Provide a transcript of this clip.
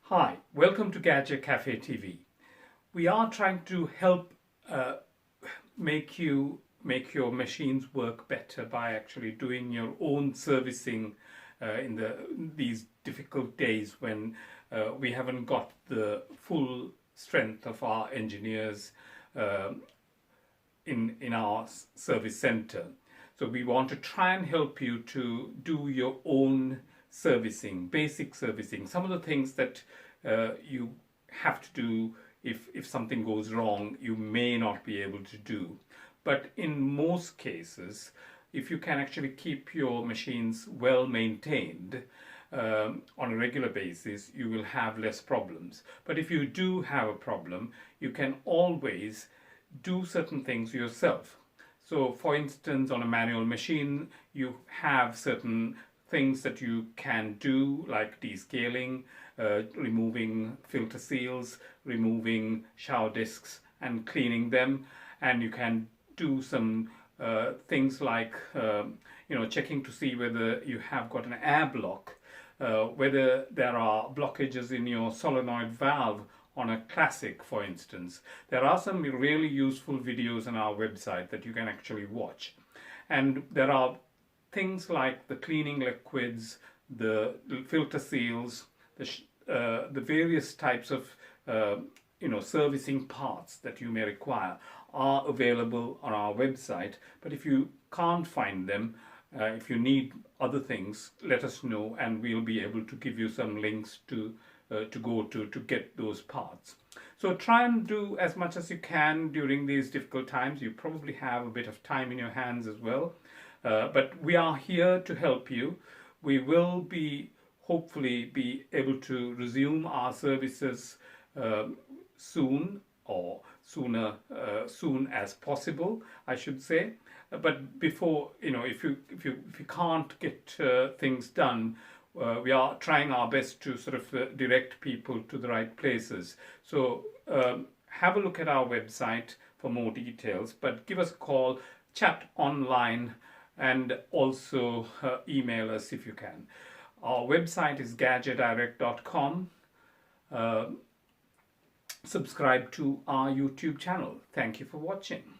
Hi, welcome to Gaggia Caffe TV. We are trying to help make your machines work better by actually doing your own servicing in these difficult days when we haven't got the full strength of our engineers uh, in our service center. So we want to try and help you to do your own servicing, basic servicing, some of the things that you have to do if something goes wrong, you may not be able to do. But in most cases, if you can actually keep your machines well maintained on a regular basis, you will have less problems. But if you do have a problem, you can always do certain things yourself. So for instance, on a manual machine, you have certain things that you can do, like descaling, removing filter seals, removing shower discs and cleaning them. And you can do some things like checking to see whether you have got an air block, whether there are blockages in your solenoid valve on a classic, for instance. There are some really useful videos on our website that you can actually watch. And there are things like the cleaning liquids, the filter seals, the various types of servicing parts that you may require are available on our website. But if you can't find them, if you need other things, let us know and we'll be able to give you some links to go to get those parts. So try and do as much as you can during these difficult times. You probably have a bit of time in your hands as well, but we are here to help you. We will hopefully be able to resume our services soon, or soon as possible, I should say. But before, if you can't get things done, we are trying our best to sort of direct people to the right places. So have a look at our website for more details, but give us a call, chat online, and also email us if you can. Our website is gaggiadirect.com. Subscribe to our YouTube channel. Thank you for watching.